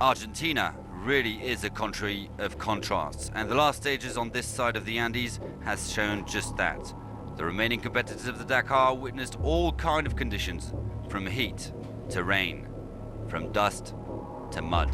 Argentina really is a country of contrasts, and the last stages on this side of the Andes has shown just that. The remaining competitors of the Dakar witnessed all kinds of conditions, from heat to rain, from dust to mud.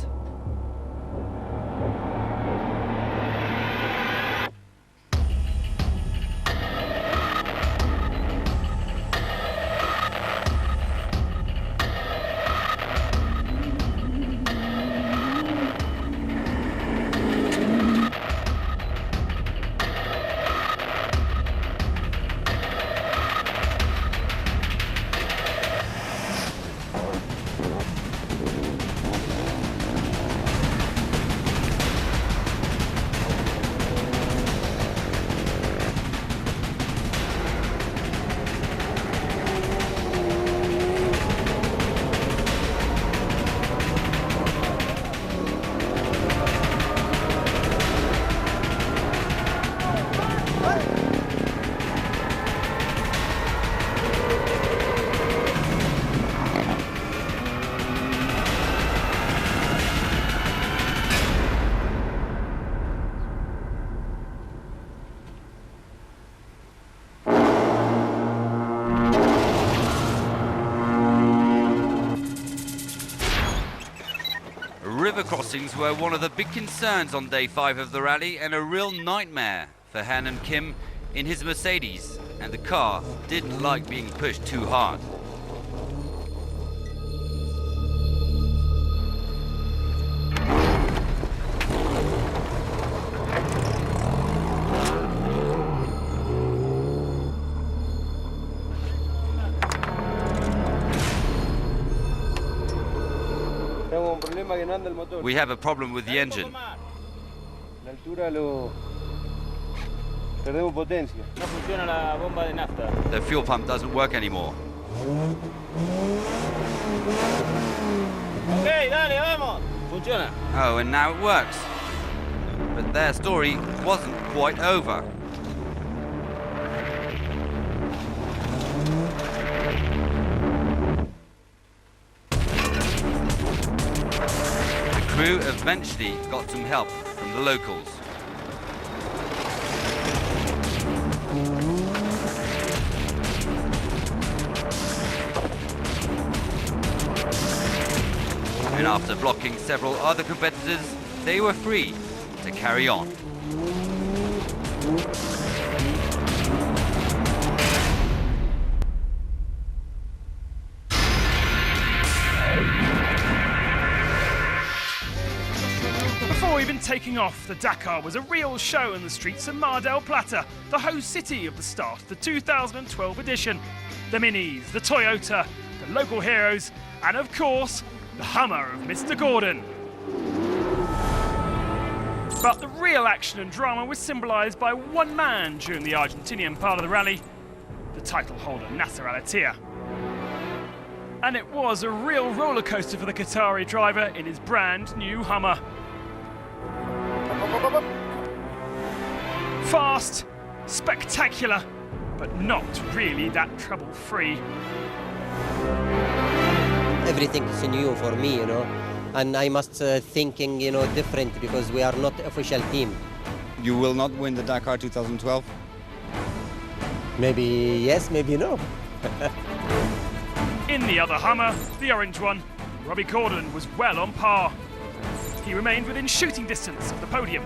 River crossings were one of the big concerns on day 5 of the rally, and a real nightmare for Han and Kim in his Mercedes, and the car didn't like being pushed too hard. We have a problem with the engine. The fuel pump doesn't work anymore. Oh, and now it works. But their story wasn't quite over. The crew eventually got some help from the locals. And after blocking several other competitors, they were free to carry on. Before even taking off, the Dakar was a real show in the streets of Mar del Plata, the host city of the start of the 2012 edition. The Minis, the Toyota, the local heroes, and of course, the Hummer of Mr. Gordon. But the real action and drama was symbolised by one man during the Argentinian part of the rally, the title holder Nasser Al-Attiyah. And it was a real roller coaster for the Qatari driver in his brand new Hummer. Fast, spectacular, but not really that trouble-free. Everything is new for me, you know, and I must thinking, you know, different because we are not official team. You will not win the Dakar 2012? Maybe yes, maybe no. In the other Hummer, the orange one, Robbie Gordon was well on par. He remained within shooting distance of the podium.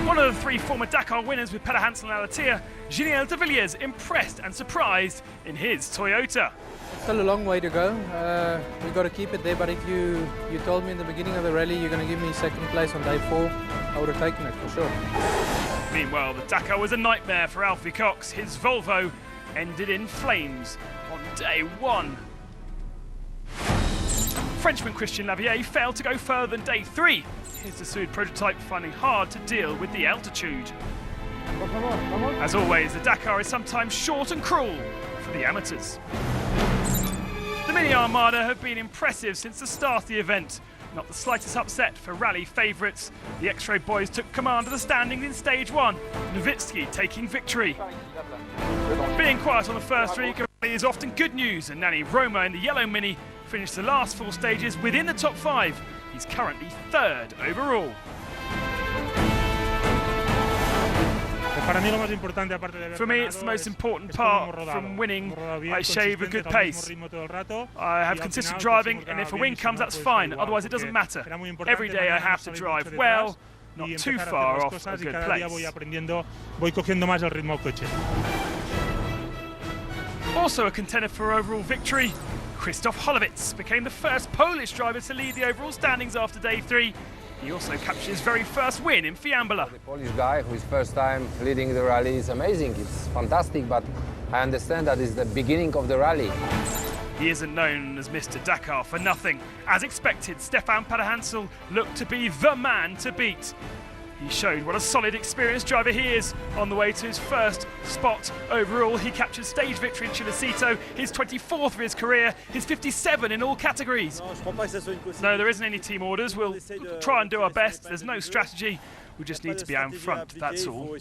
One of the three former Dakar winners with Peder Hansel and Alatia, Giniel de Villiers impressed and surprised in his Toyota. Still a long way to go. We've got to keep it there, but if you told me in the beginning of the rally you're going to give me second place on day 4, I would have taken it for sure. Meanwhile, the Dakar was a nightmare for Alfie Cox. His Volvo ended in flames on day 1. Frenchman Christian Lavier failed to go further than day 3. His Dassault prototype finding hard to deal with the altitude. As always, the Dakar is sometimes short and cruel for the amateurs. The Mini Armada have been impressive since the start of the event. Not the slightest upset for rally favourites. The X-Ray boys took command of the standings in stage 1. Nowitzki taking victory. Being quiet on the first streak is often good news, and Nani Roma in the yellow Mini finished the last 4 stages within the top 5. He's currently 3rd overall. For me, it's the most important part. From winning, I shave a good pace. I have consistent driving, and if a win comes, that's fine. Otherwise, it doesn't matter. Every day I have to drive well, not too far off a good place. Also a contender for overall victory, Krzysztof Holowicz became the first Polish driver to lead the overall standings after day 3. He also captured his very first win in Fiambula. The Polish guy who is first time leading the rally is amazing. It's fantastic, but I understand that it's the beginning of the rally. He isn't known as Mr. Dakar for nothing. As expected, Stefan Peder Hansel looked to be the man to beat. He showed what a solid, experienced driver he is. On the way to his first spot overall, he captured stage victory in Chilecito, his 24th of his career, his 57 in all categories. No, there isn't any team orders. We'll try and do our best. There's no strategy. We just need to be out in front, that's all.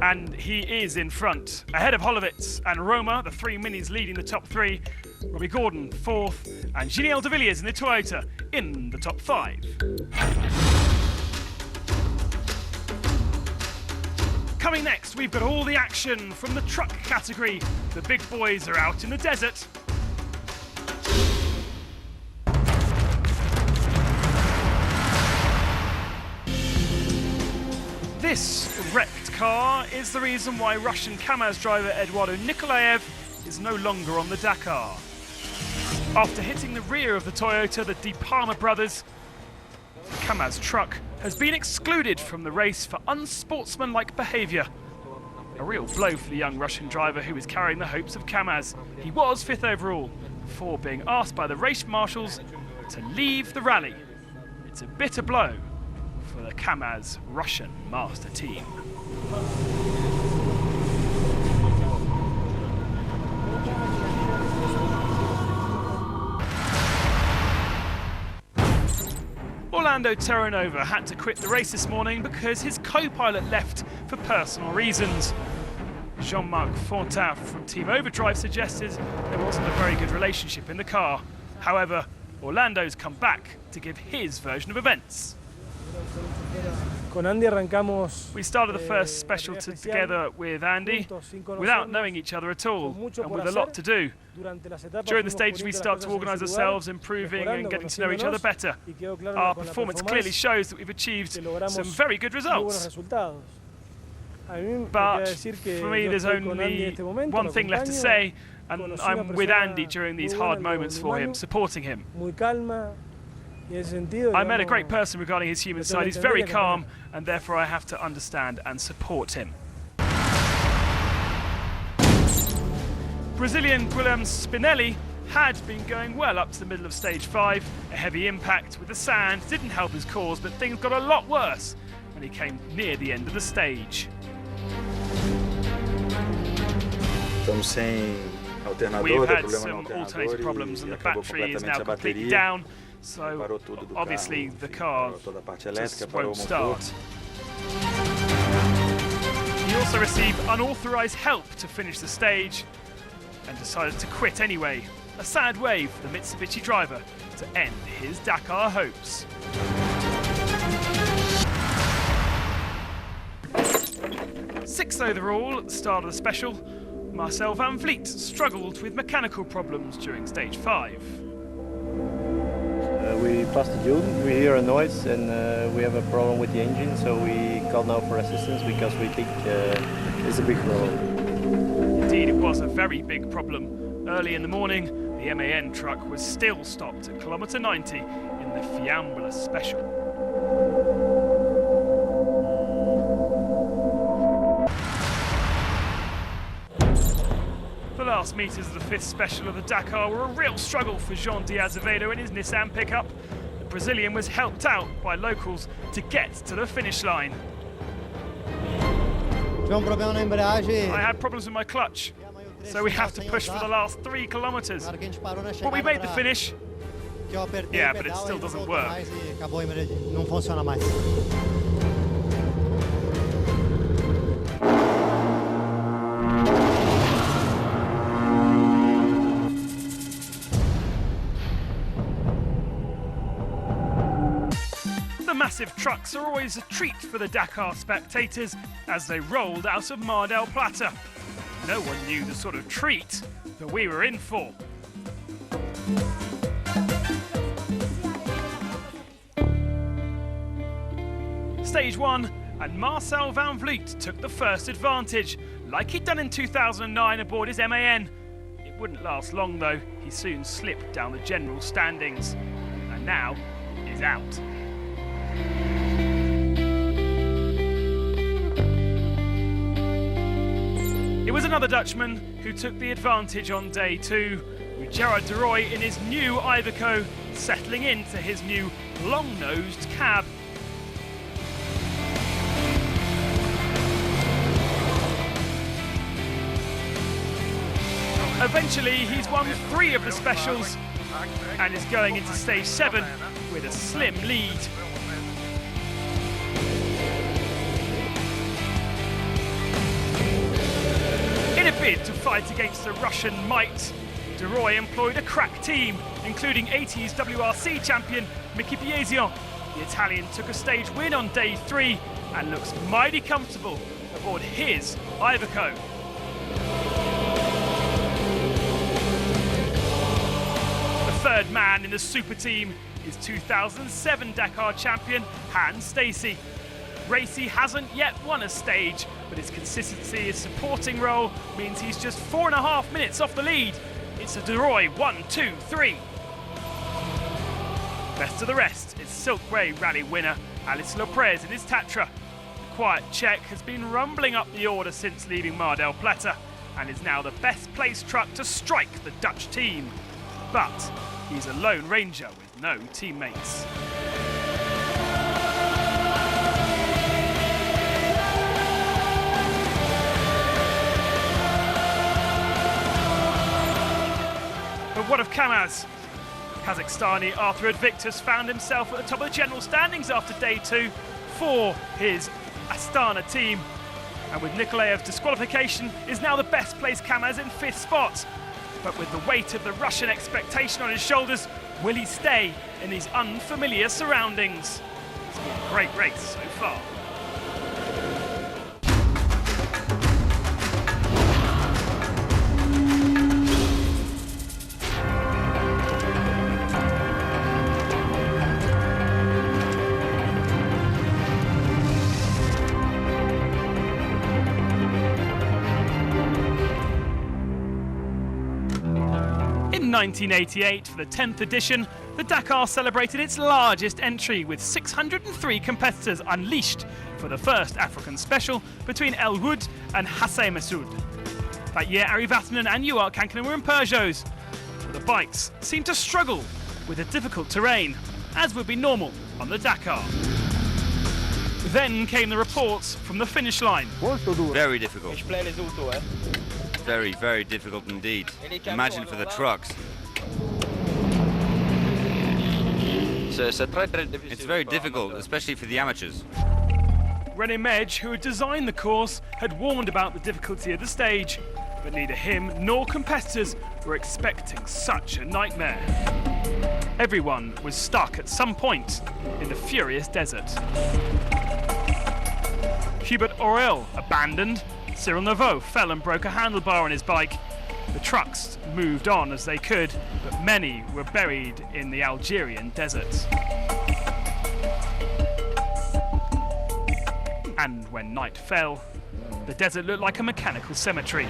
And he is in front, ahead of Holowicz and Roma, the 3 minis leading the top 3. Robbie Gordon 4th, and Giniel de Villiers in the Toyota in the top 5. Coming next, we've got all the action from the truck category. The big boys are out in the desert. This wrecked car is the reason why Russian KAMAZ driver Eduardo Nikolaev is no longer on the Dakar. After hitting the rear of the Toyota, the De Palma brothers, the KAMAZ truck has been excluded from the race for unsportsmanlike behaviour. A real blow for the young Russian driver who is carrying the hopes of KAMAZ. He was 5th overall before being asked by the race marshals to leave the rally. It's a bitter blow for the KAMAZ Russian master team. Orlando Terranova had to quit the race this morning because his co-pilot left for personal reasons. Jean-Marc Fontin from Team Overdrive suggested there wasn't a very good relationship in the car. However, Orlando's come back to give his version of events. We started the first special together with Andy without knowing each other at all and with a lot to do. During the stages we start to organise ourselves, improving and getting to know each other better. Our performance clearly shows that we've achieved some very good results. But for me there's only one thing left to say, and I'm with Andy during these hard moments for him, supporting him. I met a great person regarding his human side. He's very calm, and therefore I have to understand and support him. Brazilian Guilherme Spinelli had been going well up to the middle of stage 5. A heavy impact with the sand didn't help his cause, but things got a lot worse when he came near the end of the stage. Estamos sem alternador, We've deu had problema no some alternador alternator problems e and the acabou battery is completamente now a completely bateria. down, so Parou tudo do obviously carro, the enfim, car parou toda a parte just elétrica, parou o won't motor. start. He also received unauthorised help to finish the stage and decided to quit anyway. A sad way for the Mitsubishi driver to end his Dakar hopes. Sixth overall at the start of the special, Marcel van Vliet struggled with mechanical problems during stage 5. We passed the dune, we hear a noise and we have a problem with the engine, so we called now for assistance because we think it's a big problem. Indeed, it was a very big problem. Early in the morning, the MAN truck was still stopped at kilometre 90 in the Fiambula Special. The last metres of the 5th special of the Dakar were a real struggle for João de Azevedo in his Nissan pickup. The Brazilian was helped out by locals to get to the finish line. I had problems with my clutch, so we have to push for the last 3 kilometres. But we made the finish. Yeah, but it still doesn't work. The massive trucks are always a treat for the Dakar spectators as they rolled out of Mar del Plata. No one knew the sort of treat that we were in for. Stage 1, and Marcel van Vliet took the first advantage, like he'd done in 2009 aboard his MAN. It wouldn't last long though, he soon slipped down the general standings, and now is out. It was another Dutchman who took the advantage on day 2, with Gerard de Roy in his new Iveco, settling into his new long-nosed cab. Eventually, he's won 3 of the specials and is going into stage 7 with a slim lead. In a bid to fight against the Russian might, de Roy employed a crack team, including 80s WRC champion Mickey Piezion. The Italian took a stage win on day 3 and looks mighty comfortable aboard his Iveco. The third man in the super team is 2007 Dakar champion Hans Stacey. Racy hasn't yet won a stage, but his consistency, his supporting role, means he's just 4.5 minutes off the lead. It's a de Roy 1, 2, 3. Best of the rest is Silk Grey Rally winner Alice Lopez in his Tatra. The quiet Czech has been rumbling up the order since leaving Mar del Plata and is now the best placed truck to strike the Dutch team. But he's a lone ranger with no teammates. But what of Kamaz? Kazakhstani Arthur Advictus found himself at the top of the general standings after day 2 for his Astana team. And with Nikolaev's disqualification, is now the best placed Kamaz in 5th spot. But with the weight of the Russian expectation on his shoulders, will he stay in these unfamiliar surroundings? It's been a great race so far. In 1988, for the 10th edition, the Dakar celebrated its largest entry with 603 competitors unleashed for the first African special between El Wood and Hassay Massoud. That year, Ari Vatanen and Juha Kankkunen were in Peugeots, but the bikes seemed to struggle with the difficult terrain, as would be normal on the Dakar. Then came the reports from the finish line. Very difficult. very, very difficult indeed. Imagine for the trucks. It's very difficult, especially for the amateurs. René Medj, who had designed the course, had warned about the difficulty of the stage, but neither him nor competitors were expecting such a nightmare. Everyone was stuck at some point in the furious desert. Hubert Aurel abandoned. Cyril Neveu fell and broke a handlebar on his bike. The trucks moved on as they could, but many were buried in the Algerian desert. And when night fell, the desert looked like a mechanical cemetery.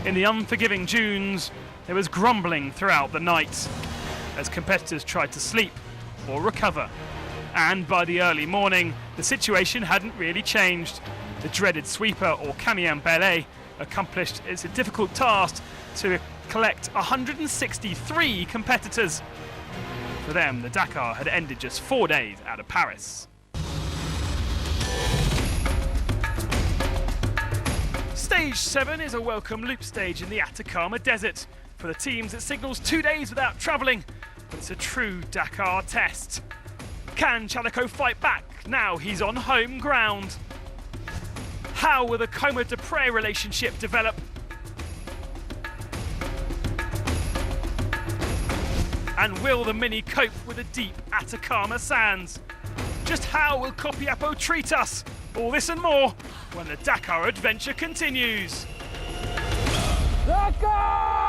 In the unforgiving dunes, there was grumbling throughout the night as competitors tried to sleep or recover. And by the early morning, the situation hadn't really changed. The dreaded sweeper, or camion balai, accomplished its difficult task to collect 163 competitors. For them, the Dakar had ended just 4 days out of Paris. Stage 7 is a welcome loop stage in the Atacama Desert. For the teams, it signals 2 days without travelling, but it's a true Dakar test. Can Chaleco fight back now he's on home ground? How will the Como-Dupre relationship develop? And will the Mini cope with the deep Atacama sands? Just how will Copiapo treat us? All this and more when the Dakar adventure continues. Dakar!